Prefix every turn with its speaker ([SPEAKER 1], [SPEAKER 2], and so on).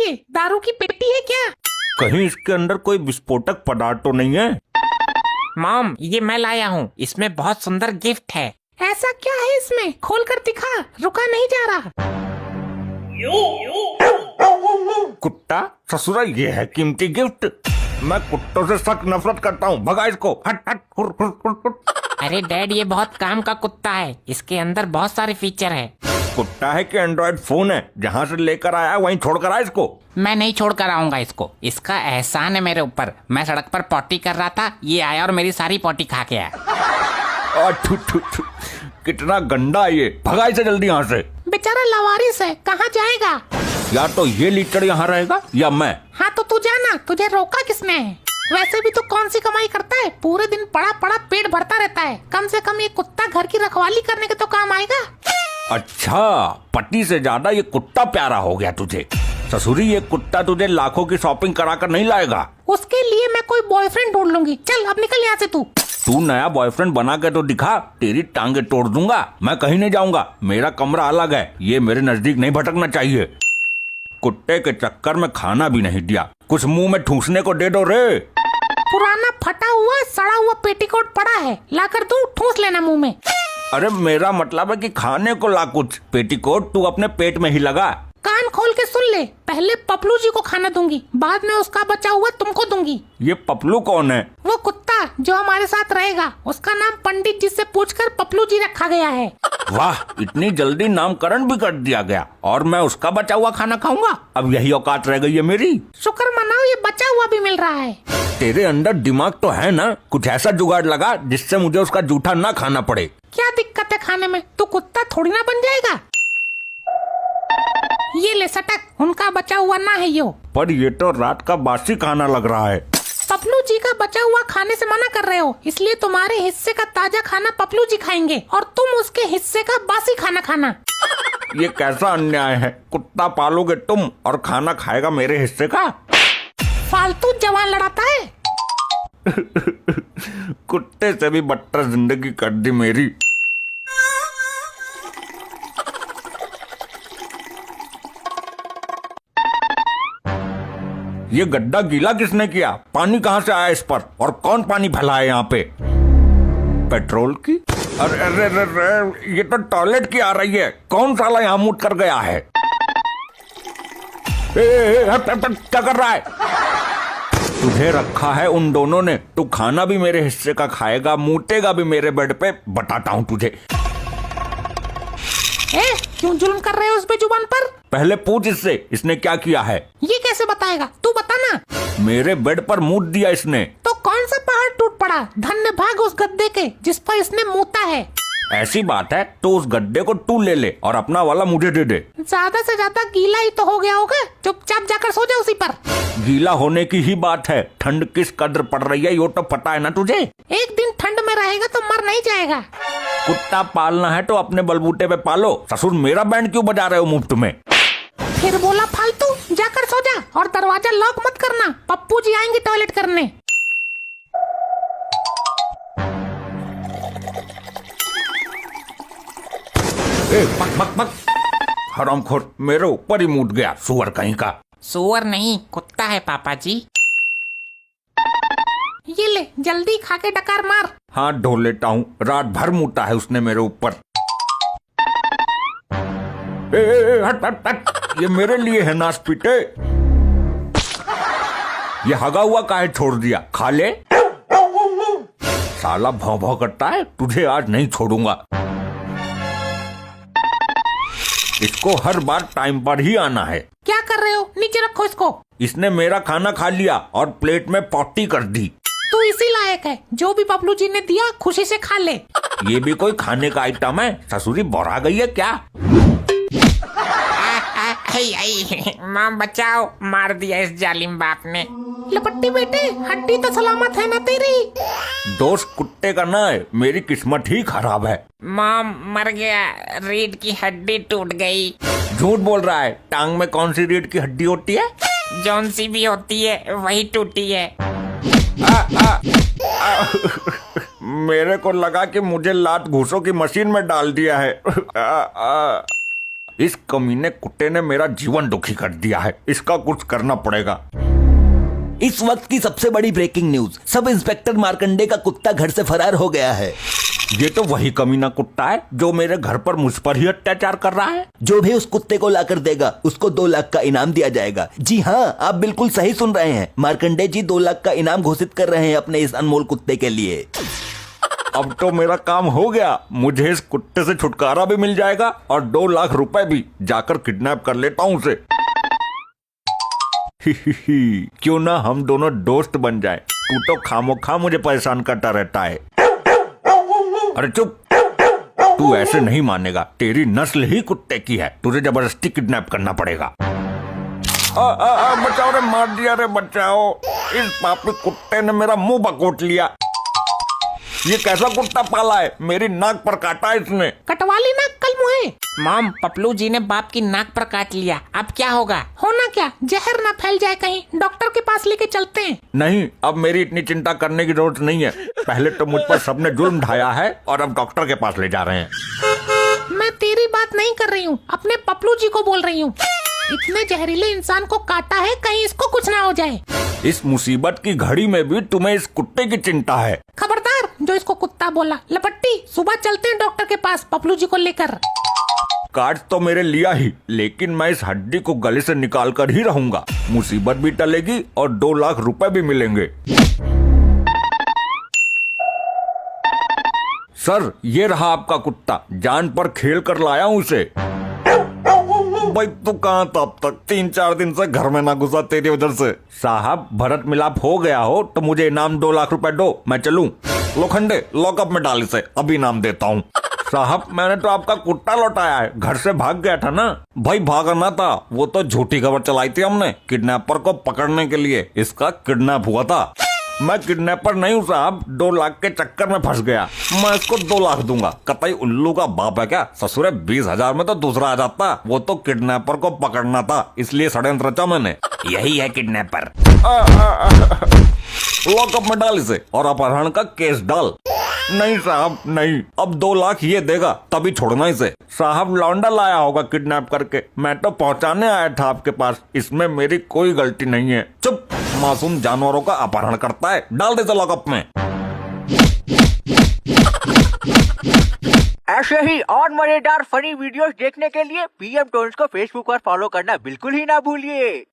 [SPEAKER 1] ये? दारू की पेटी है क्या?
[SPEAKER 2] कहीं इसके अंदर कोई विस्फोटक पदार्थ तो नहीं है?
[SPEAKER 3] मॉम, ये मैं लाया हूँ, इसमें बहुत सुंदर गिफ्ट है।
[SPEAKER 1] ऐसा क्या है इसमें? खोल कर दिखा, रुका नहीं जा रहा।
[SPEAKER 2] कुत्ता ससुरा, ये है कीमती गिफ्ट। मैं कुत्तों से सख्त नफरत करता हूँ, भगा इसको। हट हट हुर, हुर, हुर, हुर।
[SPEAKER 3] अरे डैड, ये बहुत काम का कुत्ता है, इसके अंदर बहुत सारे फीचर है।
[SPEAKER 2] कुत्ता है कि एंड्रॉइड फोन है? जहाँ से लेकर आया वहीं छोड़ कर आया इसको।
[SPEAKER 3] मैं नहीं छोड़ कर आऊंगा इसको, इसका एहसान है मेरे ऊपर। मैं सड़क पर पॉटी कर रहा था, ये आया और मेरी सारी पॉटी खा के आया।
[SPEAKER 2] ठू, ठू, ठू। कितना गंदा है ये, भगा इसे जल्दी यहाँ से।
[SPEAKER 1] बेचारा लवारिस है, कहाँ जाएगा?
[SPEAKER 2] या तो ये लीचड़ यहाँ रहेगा या मैं।
[SPEAKER 1] हाँ तो तू जाना, तुझे रोका किसने है? वैसे भी तो कौन सी कमाई करता है, पूरे दिन पड़ा पड़ा पेट भरता रहता है। कम से कम ये कुत्ता घर की रखवाली करने के तो काम आएगा।
[SPEAKER 2] अच्छा, पति से ज्यादा ये कुत्ता प्यारा हो गया तुझे। ससुरी, ये कुत्ता तुझे लाखों की शॉपिंग कराकर नहीं लाएगा।
[SPEAKER 1] उसके लिए मैं कोई बॉयफ्रेंड ढूंढ लूंगी। चल अब निकल यहाँ से तू
[SPEAKER 2] नया बॉयफ्रेंड बना के तो दिखा, तेरी टांगे तोड़ दूंगा। मैं कहीं नहीं जाऊंगा, मेरा कमरा अलग है, ये मेरे नजदीक नहीं भटकना चाहिए। कुत्ते के चक्कर में खाना भी नहीं दिया, कुछ मुंह में ठूसने को दे दो रे।
[SPEAKER 1] पुराना फटा हुआ सड़ा हुआ पेटीकोट पड़ा है, लाकर तू ठूस लेना मुंह में।
[SPEAKER 2] अरे मेरा मतलब है कि खाने को ला कुछ। पेटीकोट तू अपने पेट में ही लगा।
[SPEAKER 1] कान खोल के सुन ले, पहले पपलू जी को खाना दूंगी, बाद में उसका बचा हुआ तुमको दूंगी।
[SPEAKER 2] ये पपलू कौन है?
[SPEAKER 1] वो कुत्ता जो हमारे साथ रहेगा, उसका नाम पंडित जी से पूछकर पपलू जी रखा गया है।
[SPEAKER 2] वाह, इतनी जल्दी नामकरण भी कर दिया गया और मैं उसका बचा हुआ खाना खाऊंगा। अब यही औकात रह गई है मेरी।
[SPEAKER 1] शुक्र मनाओ, ये बचा हुआ भी मिल रहा है।
[SPEAKER 2] तेरे अंदर दिमाग तो है ना, कुछ ऐसा जुगाड़ लगा जिससे मुझे उसका जूठा ना खाना पड़े।
[SPEAKER 1] क्या दिक्कत है खाने में? तू कुत्ता थोड़ी ना बन जाएगा। ये ले सटक, उनका बचा हुआ ना है यो।
[SPEAKER 2] पर ये तो रात का बासी खाना लग रहा है।
[SPEAKER 1] पपलू जी का बचा हुआ खाने से मना कर रहे हो, इसलिए तुम्हारे हिस्से का ताजा खाना पपलू जी खाएंगे और तुम उसके हिस्से का बासी खाना खाना।
[SPEAKER 2] ये कैसा अन्याय है? कुत्ता पालोगे तुम और खाना खाएगा मेरे हिस्से का?
[SPEAKER 1] फालतू जवान लड़ाता है।
[SPEAKER 2] कुत्ते से भी बदतर जिंदगी कर दी मेरी। ये गड्ढा गीला किसने किया? पानी कहाँ से आया इस पर? और कौन पानी फैलाया यहाँ पे? पेट्रोल की? अरे अरे अरे, ये तो टॉयलेट की आ रही है। कौन साला यहाँ मुड़ कर गया है? हट, हट, हट, क्या कर रहा है? तुझे रखा है उन दोनों ने, तू खाना भी मेरे हिस्से का खाएगा, मूतेगा भी मेरे बेड पे। बताता हूँ तुझे।
[SPEAKER 1] क्यों जुल्म कर रहे हो उस पे जुबान पर?
[SPEAKER 2] पहले पूछ इससे, इसने क्या किया है?
[SPEAKER 1] ये कैसे बताएगा? तू बता ना।
[SPEAKER 2] मेरे बेड पर मूत दिया इसने।
[SPEAKER 1] तो कौन सा पहाड़ टूट पड़ा? धन्य भाग उस गद्दे के जिस पर इसने मूता है।
[SPEAKER 2] ऐसी बात है तो उस गड्ढे को तू ले ले और अपना वाला मुझे दे दे।
[SPEAKER 1] ज्यादा से ज्यादा गीला ही तो हो गया होगा, चुपचाप जाकर सो जा उसी पर।
[SPEAKER 2] गीला होने की ही बात है, ठंड किस कदर पड़ रही है ये तो पता है ना तुझे।
[SPEAKER 1] एक दिन ठंड में रहेगा तो मर नहीं जाएगा।
[SPEAKER 2] कुत्ता पालना है तो अपने बलबूते पे पालो। ससुर, मेरा बैंड क्यों बजा रहे हो मुफ्त में?
[SPEAKER 1] फिर बोला फालतू, जाकर सो जा और दरवाजा लॉक मत करना, पप्पू जी आएंगे टॉयलेट करने।
[SPEAKER 2] बक बक बक, हरामखोर, मेरे ऊपर ही मूत गया, सुअर कहीं का।
[SPEAKER 3] सुअर नहीं, कुत्ता है पापा जी।
[SPEAKER 1] ये ले, जल्दी खा के डकार मार।
[SPEAKER 2] हाथ धो लेता हूँ, रात भर मूता है उसने मेरे ऊपर। हट हट हट, ये मेरे लिए है नासपीटे। ये हगा हुआ काहे छोड़ दिया? खा ले। साला भौं भौं करता है, तुझे आज नहीं छोड़ूंगा। इसको हर बार टाइम पर ही आना है।
[SPEAKER 1] क्या कर रहे हो? नीचे रखो इसको।
[SPEAKER 2] इसने मेरा खाना खा लिया और प्लेट में पॉटी कर दी।
[SPEAKER 1] तू इसी लायक है, जो भी पपलू जी ने दिया खुशी से खा ले।
[SPEAKER 2] ये भी कोई खाने का आइटम है? ससुरी बोरा गई है क्या?
[SPEAKER 3] माँ बचाओ, मार दिया इस जालिम बाप ने।
[SPEAKER 1] लपट्टी बेटे, हड्डी तो सलामत है ना तेरी?
[SPEAKER 2] दोस्त कुत्ते का ना है, मेरी किस्मत ही खराब है।
[SPEAKER 3] मॉम मर गया, रीढ़ की हड्डी टूट गई।
[SPEAKER 2] झूठ बोल रहा है, टांग में कौन सी रीढ़ की हड्डी होती है?
[SPEAKER 3] जौन सी भी होती है वही टूटी है।
[SPEAKER 2] मेरे को लगा कि मुझे लात घूसों की मशीन में डाल दिया है। इस कमीने कुत्ते ने मेरा जीवन दुखी कर दिया है, इसका कुछ करना पड़ेगा।
[SPEAKER 4] इस वक्त की सबसे बड़ी breaking news, sub inspector Markande का कुत्ता घर से फरार हो गया है।
[SPEAKER 2] ये तो वही कमीना कुत्ता है जो मेरे घर पर मुझ पर ही अत्याचार कर रहा है।
[SPEAKER 4] जो भी उस कुत्ते को लाकर देगा उसको 2 लाख का इनाम दिया जाएगा। जी हाँ, आप बिल्कुल सही सुन रहे हैं, मार्कंडे जी 2 लाख का इनाम घोषित कर रहे हैं अपने इस अनमोल कुत्ते के लिए।
[SPEAKER 2] अब तो मेरा काम हो गया, मुझे इस कुत्ते से छुटकारा भी मिल जाएगा और 2 लाख रुपए भी। जाकर किडनैप कर लेता हूँ उसे। क्यों ना हम दोनों दोस्त बन जाएं। तू तो खामोखा मुझे परेशान करता रहता है। अरे चुप, तू ऐसे नहीं मानेगा, तेरी नस्ल ही कुत्ते की है, तुझे जबरदस्ती किडनैप करना पड़ेगा। बचाओ रे, मार दिया रे, बचाओ। इस पापी कुत्ते ने मेरा मुंह बकोट लिया। ये कैसा कुत्ता पाला है, मेरी नाक पर काटा इसने।
[SPEAKER 1] कटवा ली नाक कल मुहे।
[SPEAKER 3] मॉम, पपलू जी ने बाप की नाक पर काट लिया, अब क्या होगा?
[SPEAKER 1] होना क्या, जहर ना फैल जाए कहीं, डॉक्टर के पास लेके चलते हैं।
[SPEAKER 2] नहीं, अब मेरी इतनी चिंता करने की जरूरत नहीं है। पहले तो मुझ पर सबने जुल्म ढाया है और अब डॉक्टर के पास ले जा रहे हैं।
[SPEAKER 1] मैं तेरी बात नहीं कर रही हूँ, अपने पपलू जी को बोल रही हूँ। इतने जहरीले इंसान को काटा है, कहीं इसको कुछ ना हो जाए।
[SPEAKER 2] इस मुसीबत की घड़ी में भी तुम्हें इस कुत्ते की चिंता है।
[SPEAKER 1] खबरदार, जो इसको कुत्ता बोला। लपट्टी, सुबह चलते हैं डॉक्टर के पास पपलू जी को लेकर।
[SPEAKER 2] काट तो मेरे लिया ही, लेकिन मैं इस हड्डी को गले से निकाल कर ही रहूंगा। मुसीबत भी टलेगी और 2 लाख रुपए भी मिलेंगे। सर, ये रहा आपका कुत्ता, जान पर खेल कर लाया हूँ उसे। भाई तू कहाँ था अब तक? 3-4 दिन से घर में ना घुसा तेरी वजह से। साहब, भरत मिलाप हो गया हो तो मुझे इनाम 2 लाख रुपए दो, मैं चलूं। लोखंडे, लॉकअप में डाल इसे, अभी इनाम देता हूँ। साहब, मैंने तो आपका कुत्ता लौटाया है, घर से भाग गया था ना। भाई भागा ना था, वो तो झूठी खबर चलाई थी हमने किडनैपर को पकड़ने के लिए। इसका किडनैप हुआ था। मैं किडनैपर नहीं हूँ साहब, 2 लाख के चक्कर में फंस गया। मैं इसको 2 लाख दूंगा। कतई उल्लू का बाप है क्या? ससुरे 20,000 में तो दूसरा आ जाता। वो तो किडनैपर को पकड़ना था, इसलिए षड्यंत्र रचा मैंने।
[SPEAKER 3] यही है किडनैपर।
[SPEAKER 2] लॉकअप में डाल इसे और अपहरण का केस डाल। नहीं साहब नहीं, अब 2 लाख ये देगा तभी छोड़ना इसे। साहब, लौंडा लाया होगा किडनैप करके, मैं तो पहुंचाने आया था आपके पास, इसमें मेरी कोई गलती नहीं है। चुप, मासूम जानवरों का अपहरण करता है, डाल दे लॉकअप में।
[SPEAKER 5] ऐसे ही और मजेदार फनी वीडियोस देखने के लिए पीएम टोन्स को फेसबुक पर फॉलो करना बिल्कुल ही ना भूलिए।